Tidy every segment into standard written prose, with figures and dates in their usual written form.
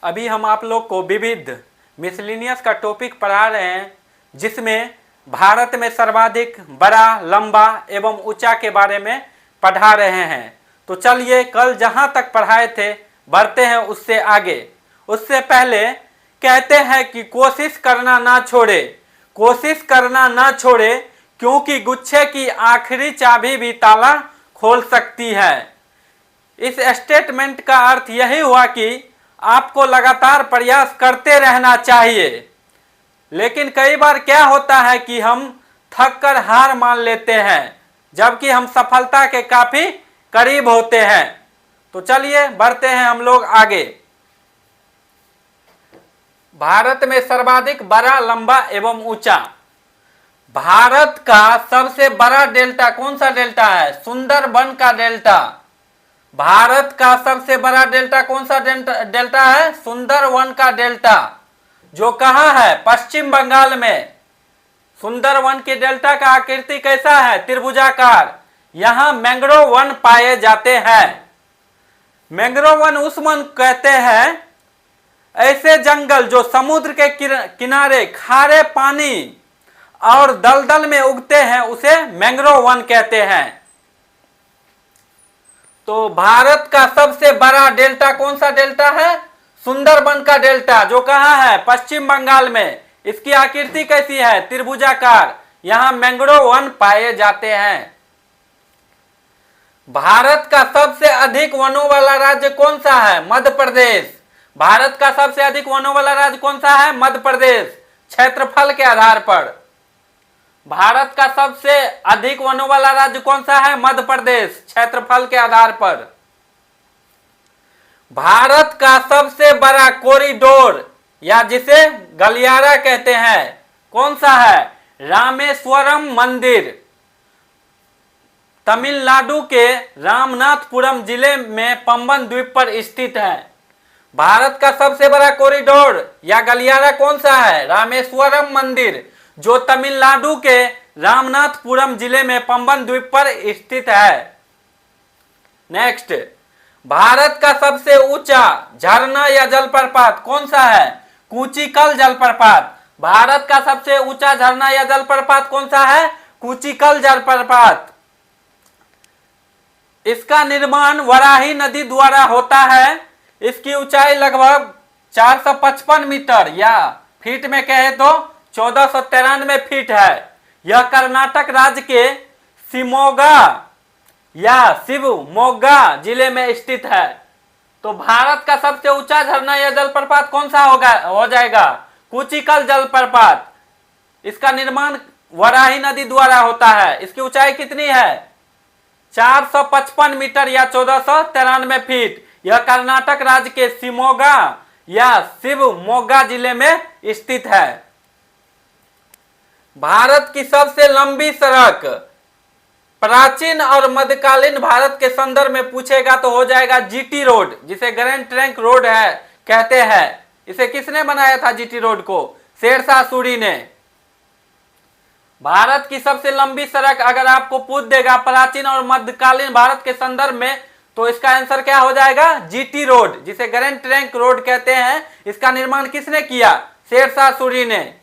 अभी हम आप लोग को विविध मिसलिनियस का टॉपिक पढ़ा रहे हैं, जिसमें भारत में सर्वाधिक बड़ा, लंबा एवं ऊंचा के बारे में पढ़ा रहे हैं। तो चलिए कल जहां तक पढ़ाए थे बढ़ते हैं उससे आगे। उससे पहले कहते हैं कि कोशिश करना ना छोड़े, कोशिश करना ना छोड़े, क्योंकि गुच्छे की आखिरी चाबी भी ताला खोल सकती है। इस स्टेटमेंट का अर्थ यही हुआ कि आपको लगातार प्रयास करते रहना चाहिए। लेकिन कई बार क्या होता है कि हम थक कर हार मान लेते हैं, जबकि हम सफलता के काफी करीब होते हैं। तो चलिए बढ़ते हैं हम लोग आगे। भारत में सर्वाधिक बड़ा, लंबा एवं ऊंचा। भारत का सबसे बड़ा डेल्टा कौन सा डेल्टा है? सुंदरबन का डेल्टा। भारत का सबसे बड़ा डेल्टा कौन सा डेल्टा है? सुंदरबन का डेल्टा, जो कहाँ है? पश्चिम बंगाल में। सुंदरबन के डेल्टा का आकृति कैसा है? त्रिभुजाकार। यहाँ मैंग्रोव वन पाए जाते हैं। मैंग्रोव वन उस वन कहते हैं ऐसे जंगल जो समुद्र के किनारे खारे पानी और दलदल में उगते हैं, उसे मैंग्रोव वन कहते हैं। तो भारत का सबसे बड़ा डेल्टा कौन सा डेल्टा है? सुंदरबन का डेल्टा, जो कहाँ है? पश्चिम बंगाल में। इसकी आकृति कैसी है? त्रिभुजाकार। यहाँ मैंग्रोव वन पाए जाते हैं। भारत का सबसे अधिक वनों वाला राज्य कौन सा है? मध्य प्रदेश। भारत का सबसे अधिक वनों वाला राज्य कौन सा है? मध्य प्रदेश, क्षेत्रफल के आधार पर। भारत का सबसे अधिक वनों वाला राज्य कौन सा है? मध्य प्रदेश, क्षेत्रफल के आधार पर। भारत का सबसे बड़ा कॉरिडोर या जिसे गलियारा कहते हैं, कौन सा है? रामेश्वरम मंदिर। तमिलनाडु के रामनाथपुरम जिले में पंबन द्वीप पर स्थित है। भारत का सबसे बड़ा कॉरिडोर या गलियारा कौन सा है? रामेश्वरम मंदिर, जो तमिलनाडु के रामनाथपुरम जिले में पंबन द्वीप पर स्थित है। नेक्स्ट, भारत का सबसे ऊंचा झरना या जलप्रपात कौन सा है? कूचिकल जलप्रपात। भारत का सबसे ऊंचा झरना या जलप्रपात कौन सा है? कूचिकल जलप्रपात। इसका निर्माण वराही नदी द्वारा होता है। इसकी ऊंचाई लगभग 455 मीटर या फीट में कहे तो 1493 फीट है। यह कर्नाटक राज्य के शिवमोगा या शिवमोगा जिले में स्थित है। तो भारत का सबसे ऊंचा झरना या जलप्रपात कौन सा हो जाएगा? कूचिकल जलप्रपात। इसका निर्माण वराही नदी द्वारा होता है। इसकी ऊंचाई कितनी है? 455 मीटर या 1493 फीट। यह कर्नाटक राज्य के शिवमोगा या शिवमोगा जिले में स्थित है। भारत की सबसे लंबी सड़क। प्राचीन और मध्यकालीन भारत के संदर्भ में पूछेगा तो हो जाएगा जीटी रोड, जिसे ग्रैंड ट्रंक रोड है कहते हैं। इसे किसने बनाया था जीटी रोड को? शेरशाह सूरी ने। भारत की सबसे लंबी सड़क अगर आपको पूछ देगा प्राचीन और मध्यकालीन भारत के संदर्भ में, तो इसका आंसर क्या हो जाएगा? जीटी रोड, जिसे ग्रैंड ट्रंक रोड कहते हैं। इसका निर्माण किसने किया? शेरशाह सूरी ने।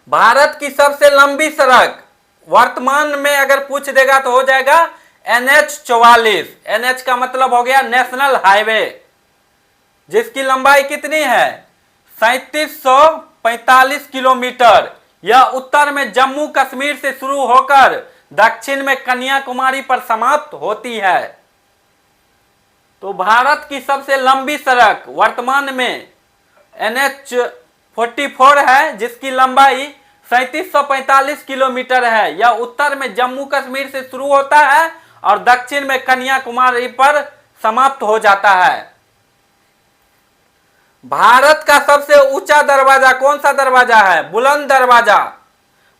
भारत की सबसे लंबी सड़क वर्तमान में अगर पूछ देगा तो हो जाएगा NH-44। NH का मतलब हो गया नेशनल हाईवे, जिसकी लंबाई कितनी है? 3745 किलोमीटर। यह उत्तर में जम्मू कश्मीर से शुरू होकर दक्षिण में कन्याकुमारी पर समाप्त होती है। तो भारत की सबसे लंबी सड़क वर्तमान में NH-44 है, जिसकी लंबाई 3745 किलोमीटर है। यह उत्तर में जम्मू कश्मीर से शुरू होता है और दक्षिण में कन्याकुमारी पर समाप्त हो जाता है। भारत का सबसे ऊंचा दरवाजा कौन सा दरवाजा है? बुलंद दरवाजा।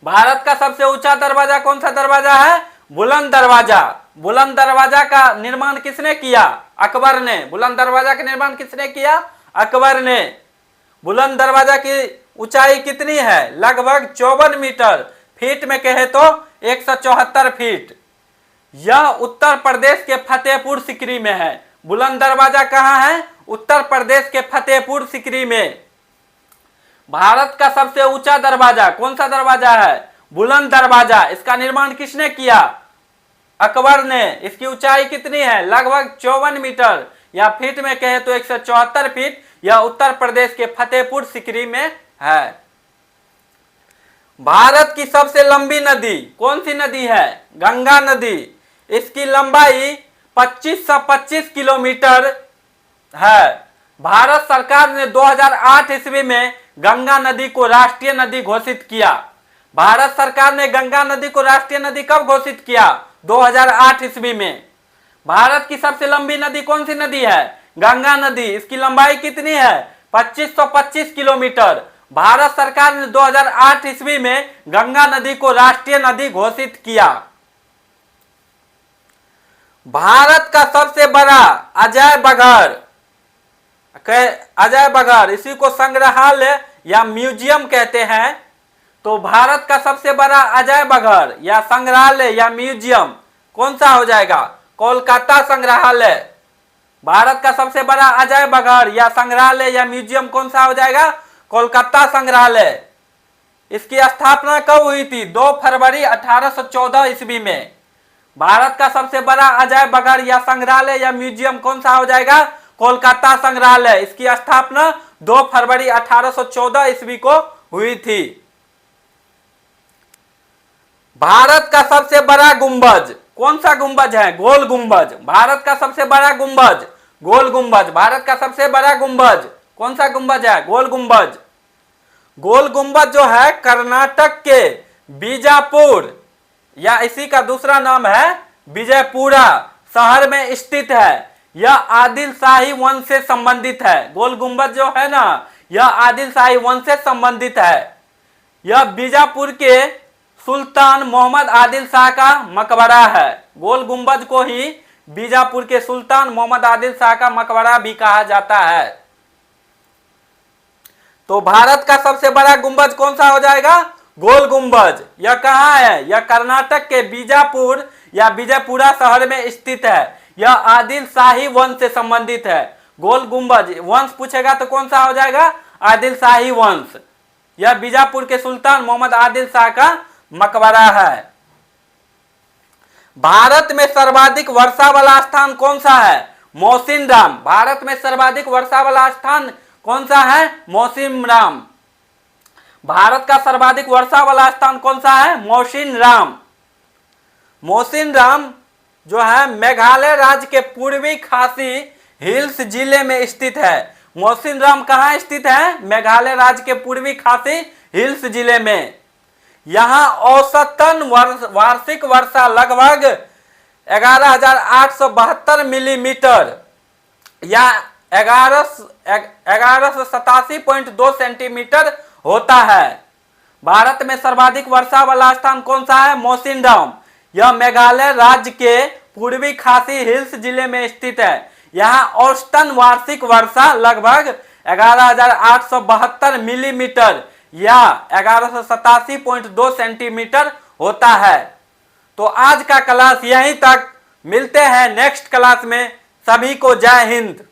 भारत का सबसे ऊंचा दरवाजा कौन सा दरवाजा है? बुलंद दरवाजा। बुलंद दरवाजा का निर्माण किसने किया? अकबर ने। बुलंद दरवाजा का निर्माण किसने किया? अकबर ने। बुलंद दरवाजा की ऊंचाई कितनी है? लगभग 54 मीटर। फीट में कहे तो 174 फीट। यह उत्तर प्रदेश के फतेहपुर सीकरी में है। बुलंद दरवाजा कहाँ है? उत्तर प्रदेश के फतेहपुर सीकरी में। भारत का सबसे ऊंचा दरवाजा कौन सा दरवाजा है? बुलंद दरवाजा। इसका निर्माण किसने किया? अकबर ने। इसकी ऊंचाई कितनी है? लगभग 54 मीटर, या फीट में कहे तो 174 फीट। यह उत्तर प्रदेश के फतेहपुर सीकरी में है। भारत की सबसे लंबी नदी कौन सी नदी है? गंगा नदी। इसकी लंबाई 2525 किलोमीटर है। भारत सरकार ने 2008 ईस्वी में गंगा नदी को राष्ट्रीय नदी घोषित किया। भारत सरकार ने गंगा नदी को राष्ट्रीय नदी कब घोषित किया? 2008 ईस्वी में। भारत की सबसे लंबी नदी कौन सी नदी है? गंगा नदी। इसकी लंबाई कितनी है? 2525 किलोमीटर। भारत सरकार ने 2008 ईस्वी में गंगा नदी को राष्ट्रीय नदी घोषित किया। भारत का सबसे बड़ा अजय बघर, इसी को संग्रहालय या म्यूजियम कहते हैं। तो भारत का सबसे बड़ा अजय बघर या संग्रहालय या म्यूजियम कौन सा हो जाएगा? कोलकाता संग्रहालय। भारत का सबसे बड़ा अजय बघर या संग्रहालय या म्यूजियम कौन सा हो जाएगा? कोलकाता संग्रहालय। इसकी स्थापना कब हुई थी? 2 फरवरी 1814 ईस्वी में। भारत का सबसे बड़ा अजय बघर या संग्रहालय या म्यूजियम कौन सा हो जाएगा? कोलकाता संग्रहालय। इसकी स्थापना 2 फरवरी 1814 ईस्वी को हुई थी। भारत का सबसे बड़ा गुंबज कौन सा गुंबज है? गोल गुंबज। भारत का सबसे बड़ा गुंबज गोल गुंबज। भारत का सबसे बड़ा गुंबज कौन सा गुंबज है? गोल गुंबज। गोल गुंबज जो है कर्नाटक के बीजापुर या इसी का दूसरा नाम है विजयपुरा शहर में स्थित है। यह आदिल शाही वंश से संबंधित है। गोल गुंबज जो है ना, यह आदिल शाही वंश से संबंधित है। यह बीजापुर के सुल्तान मोहम्मद आदिल शाह का मकबरा है। गोल गुंबज को ही बीजापुर के सुल्तान मोहम्मद आदिल शाह का मकबरा भी कहा जाता है। तो भारत का सबसे बड़ा गुंबज कौन सा हो जाएगा? गोल गुंबज। यह कहाँ है? यह कर्नाटक के बीजापुर या विजयपुरा शहर में स्थित है। यह आदिल शाही वंश से संबंधित है। गोल गुंबज वंश पूछेगा तो कौन सा हो जाएगा? आदिल शाही वंश। यह बीजापुर के सुल्तान मोहम्मद आदिल शाह का मकबरा है। भारत में सर्वाधिक वर्षा वाला स्थान कौन सा है? मौसिनराम। भारत में सर्वाधिक वर्षा वाला स्थान कौन सा है? मौसिनराम। भारत का सर्वाधिक वर्षा वाला स्थान कौन सा है? मौसिनराम। मौसिनराम जो है मेघालय राज्य के पूर्वी खासी हिल्स जिले में स्थित है। मौसिनराम कहाँ स्थित है? मेघालय राज्य के पूर्वी खासी हिल्स जिले में। यहाँ औसतन वार्षिक वर्षा लगभग 11,872 मिलीमीटर या 1187.2 सेंटीमीटर होता है। भारत में सर्वाधिक वर्षा वाला स्थान कौन सा है? मौसिनराम। यह मेघालय राज्य के पूर्वी खासी हिल्स जिले में स्थित है। यहाँ औसतन वार्षिक वर्षा लगभग 11,872 मिलीमीटर या 1187.2 सेंटीमीटर होता है। तो आज का क्लास यहीं तक। मिलते हैं नेक्स्ट क्लास में। सभी को जय हिंद।